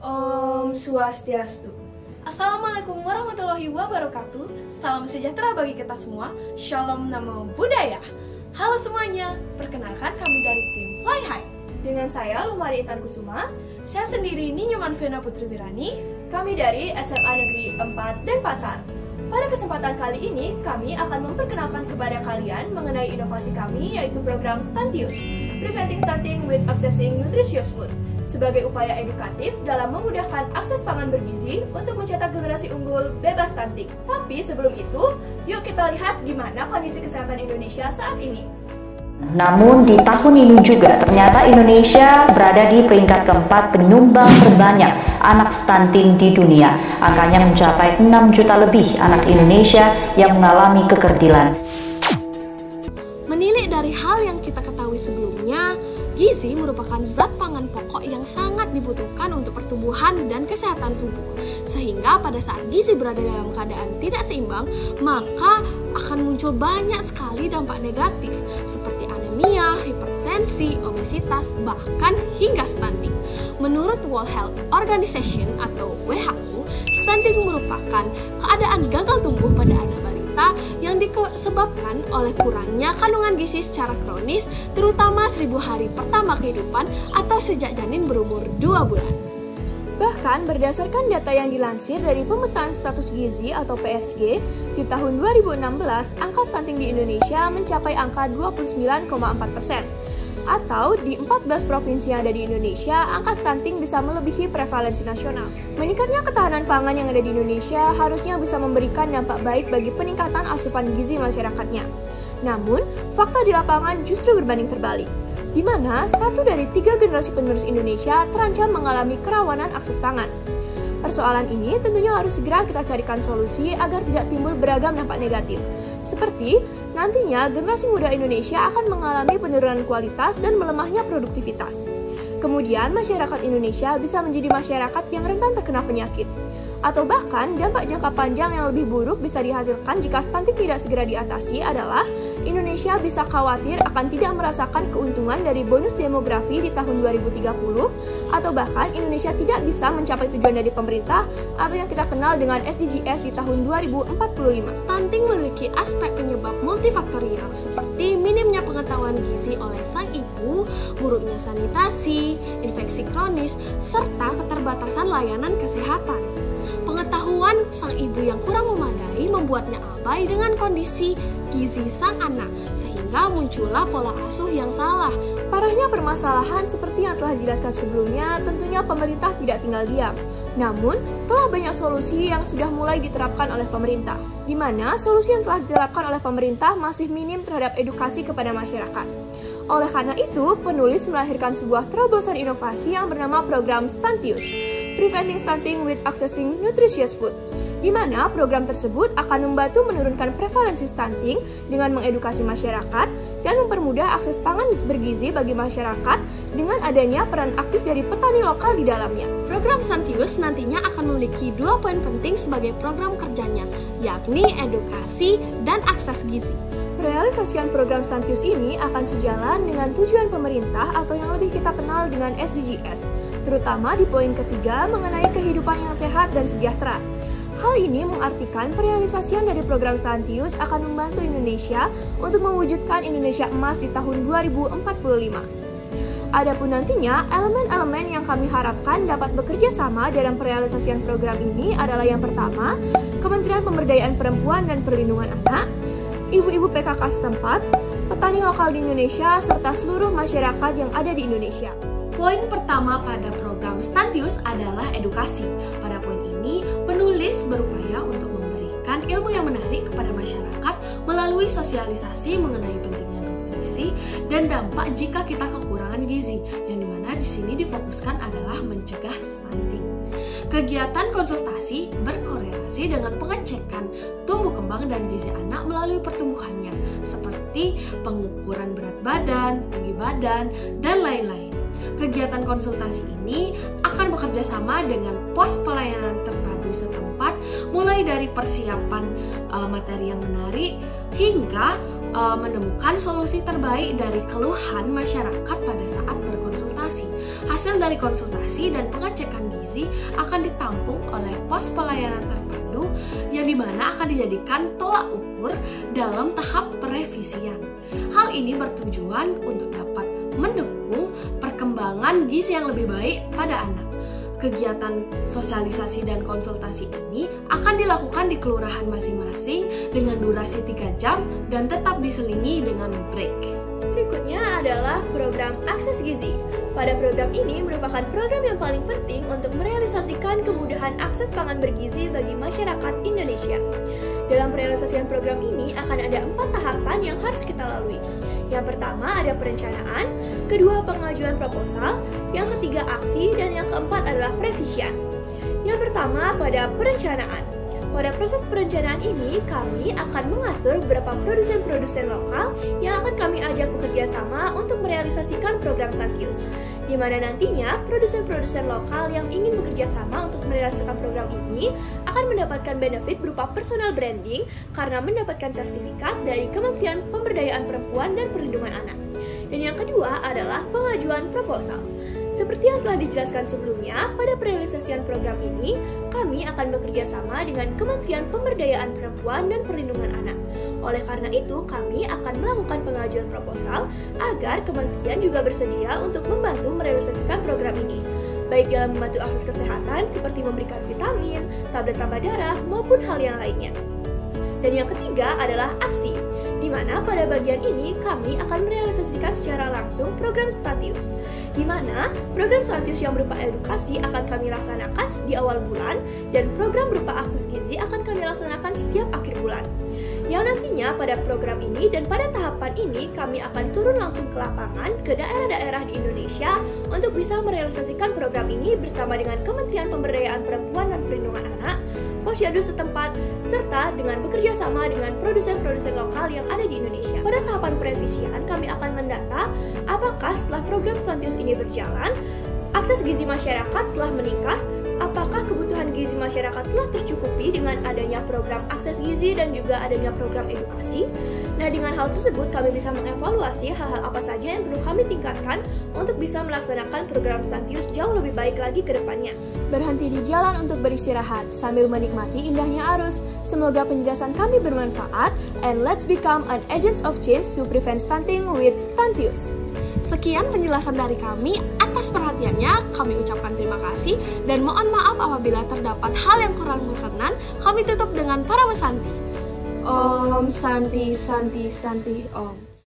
Om Swastiastu. Assalamualaikum warahmatullahi wabarakatuh. Salam sejahtera bagi kita semua. Shalom Namo Buddhaya. Halo semuanya, perkenalkan kami dari tim Fly High. Dengan saya Lumari Intan Kusuma. Saya sendiri Ninyoman Vena Putri Wirani. Kami dari SMA Negeri 4 Denpasar. Pada kesempatan kali ini, kami akan memperkenalkan kepada kalian mengenai inovasi kami, yaitu program Stantius, Preventing Stunting with Accessing Nutritious Food, sebagai upaya edukatif dalam memudahkan akses pangan bergizi untuk mencetak generasi unggul bebas stunting. Tapi sebelum itu, yuk kita lihat gimana kondisi kesehatan Indonesia saat ini. Namun di tahun ini juga ternyata Indonesia berada di peringkat keempat penyumbang terbanyak anak stunting di dunia. Angkanya mencapai 6 juta lebih anak Indonesia yang mengalami kekerdilan. Menilik dari hal yang kita ketahui sebelumnya, gizi merupakan zat pangan pokok yang sangat dibutuhkan untuk pertumbuhan dan kesehatan tubuh. Sehingga pada saat gizi berada dalam keadaan tidak seimbang, maka akan muncul banyak sekali dampak negatif seperti anemia, hipertensi, obesitas, bahkan hingga stunting. Menurut World Health Organization atau WHO, stunting merupakan keadaan gagal tumbuh pada anak balita yang disebabkan oleh kurangnya kandungan gizi secara kronis, terutama 1000 hari pertama kehidupan atau sejak janin berumur 2 bulan. Bahkan berdasarkan data yang dilansir dari Pemetaan Status Gizi atau PSG, di tahun 2016, angka stunting di Indonesia mencapai angka 29,4%. Atau di 14 provinsi yang ada di Indonesia, angka stunting bisa melebihi prevalensi nasional. Meningkatnya ketahanan pangan yang ada di Indonesia harusnya bisa memberikan dampak baik bagi peningkatan asupan gizi masyarakatnya. Namun, fakta di lapangan justru berbanding terbalik, di mana 1 dari 3 generasi penerus Indonesia terancam mengalami kerawanan akses pangan. Persoalan ini tentunya harus segera kita carikan solusi agar tidak timbul beragam dampak negatif. Seperti, nantinya generasi muda Indonesia akan mengalami penurunan kualitas dan melemahnya produktivitas. Kemudian, masyarakat Indonesia bisa menjadi masyarakat yang rentan terkena penyakit. Atau bahkan, dampak jangka panjang yang lebih buruk bisa dihasilkan jika stunting tidak segera diatasi adalah Indonesia bisa khawatir akan tidak merasakan keuntungan dari bonus demografi di tahun 2030, atau bahkan Indonesia tidak bisa mencapai tujuan dari pemerintah atau yang kita kenal dengan SDGs di tahun 2045. Stunting memiliki aspek penyebab multifaktorial seperti minimnya pengetahuan gizi oleh sang ibu, buruknya sanitasi, infeksi kronis, serta keterbatasan layanan kesehatan. Pengetahuan sang ibu yang kurang memadai membuatnya abai dengan kondisi gizi sang anak, sehingga muncullah pola asuh yang salah. Parahnya permasalahan seperti yang telah dijelaskan sebelumnya, tentunya pemerintah tidak tinggal diam. Namun, telah banyak solusi yang sudah mulai diterapkan oleh pemerintah, di mana solusi yang telah diterapkan oleh pemerintah masih minim terhadap edukasi kepada masyarakat. Oleh karena itu, penulis melahirkan sebuah terobosan inovasi yang bernama program Stantius, Preventing Stunting with Accessing Nutritious Food, di mana program tersebut akan membantu menurunkan prevalensi stunting dengan mengedukasi masyarakat dan mempermudah akses pangan bergizi bagi masyarakat dengan adanya peran aktif dari petani lokal di dalamnya. Program Stantius nantinya akan memiliki 2 poin penting sebagai program kerjanya, yakni edukasi dan akses gizi. Realisasian program Stantius ini akan sejalan dengan tujuan pemerintah atau yang lebih kita kenal dengan SDGs, terutama di poin ketiga mengenai kehidupan yang sehat dan sejahtera. Hal ini mengartikan perealisasian dari program Stantius akan membantu Indonesia untuk mewujudkan Indonesia emas di tahun 2045. Adapun nantinya, elemen-elemen yang kami harapkan dapat bekerja sama dalam perealisasian program ini adalah yang pertama, Kementerian Pemberdayaan Perempuan dan Perlindungan Anak, ibu-ibu PKK setempat, petani lokal di Indonesia, serta seluruh masyarakat yang ada di Indonesia. Poin pertama pada program Stantius adalah edukasi. Pada poin ini, penulis berupaya untuk memberikan ilmu yang menarik kepada masyarakat melalui sosialisasi mengenai pentingnya nutrisi dan dampak jika kita kekurangan gizi, yang dimana di sini difokuskan adalah mencegah stunting. Kegiatan konsultasi berkorelasi dengan pengecekan tumbuh kembang dan gizi anak melalui pertumbuhannya, seperti pengukuran berat badan, tinggi badan, dan lain-lain. Kegiatan konsultasi ini akan bekerja sama dengan pos pelayanan terpadu setempat, mulai dari persiapan materi yang menarik hingga menemukan solusi terbaik dari keluhan masyarakat pada saat berkonsultasi. Hasil dari konsultasi dan pengecekan gizi akan ditampung oleh pos pelayanan terpadu yang dimana akan dijadikan tolak ukur dalam tahap perevisian. Hal ini bertujuan untuk dapat mendukung perkembangan gizi yang lebih baik pada anak. Kegiatan sosialisasi dan konsultasi ini akan dilakukan di kelurahan masing-masing dengan durasi 3 jam dan tetap diselingi dengan break. Berikutnya adalah program Akses Gizi. Pada program ini merupakan program yang paling penting untuk merealisasikan kemudahan akses pangan bergizi bagi masyarakat Indonesia. Dalam perealisasian program ini akan ada 4 tahapan yang harus kita lalui. Yang pertama ada perencanaan, kedua pengajuan proposal, yang ketiga aksi, dan yang keempat adalah previsian. Yang pertama pada perencanaan. Pada proses perencanaan ini, kami akan mengatur beberapa produsen-produsen lokal yang akan kami ajak bekerja sama untuk merealisasikan program Stantius, di mana nantinya produsen-produsen lokal yang ingin bekerja sama untuk merealisasikan program ini akan mendapatkan benefit berupa personal branding karena mendapatkan sertifikat dari Kementerian Pemberdayaan Perempuan dan Perlindungan Anak. Dan yang kedua adalah pengajuan proposal. Seperti yang telah dijelaskan sebelumnya, pada perealisasian program ini, kami akan bekerja sama dengan Kementerian Pemberdayaan Perempuan dan Perlindungan Anak. Oleh karena itu, kami akan melakukan pengajuan proposal agar kementerian juga bersedia untuk membantu merealisasikan program ini, baik dalam membantu akses kesehatan seperti memberikan vitamin, tablet tambah darah, maupun hal yang lainnya. Dan yang ketiga adalah aksi, di mana pada bagian ini kami akan merealisasikan secara langsung program Stantius, di mana program Stantius yang berupa edukasi akan kami laksanakan di awal bulan dan program berupa akses gizi akan kami laksanakan setiap akhir bulan. Yang nantinya pada program ini dan pada tahapan ini kami akan turun langsung ke lapangan ke daerah-daerah di Indonesia untuk bisa merealisasikan program ini bersama dengan Kementerian Pemberdayaan Perempuan dan Perlindungan Anak, Posyandu setempat, serta dengan bekerja sama dengan produsen-produsen lokal yang ada di Indonesia. Pada tahapan previsian, kami akan mendata apakah setelah program Stantius ini berjalan, akses gizi masyarakat telah meningkat, apakah kebutuhan gizi masyarakat telah tercukupi dengan adanya program akses gizi dan juga adanya program edukasi. Nah, dengan hal tersebut kami bisa mengevaluasi hal-hal apa saja yang perlu kami tingkatkan untuk bisa melaksanakan program Stantius jauh lebih baik lagi ke depannya. Berhenti di jalan untuk beristirahat sambil menikmati indahnya arus. Semoga penjelasan kami bermanfaat, and let's become an agents of change to prevent stunting with Stantius. Sekian penjelasan dari kami. Atas perhatiannya, kami ucapkan terima kasih dan mohon maaf apabila terdapat hal yang kurang berkenan. Kami tutup dengan para Santi. Om Santi Santi Santi Om.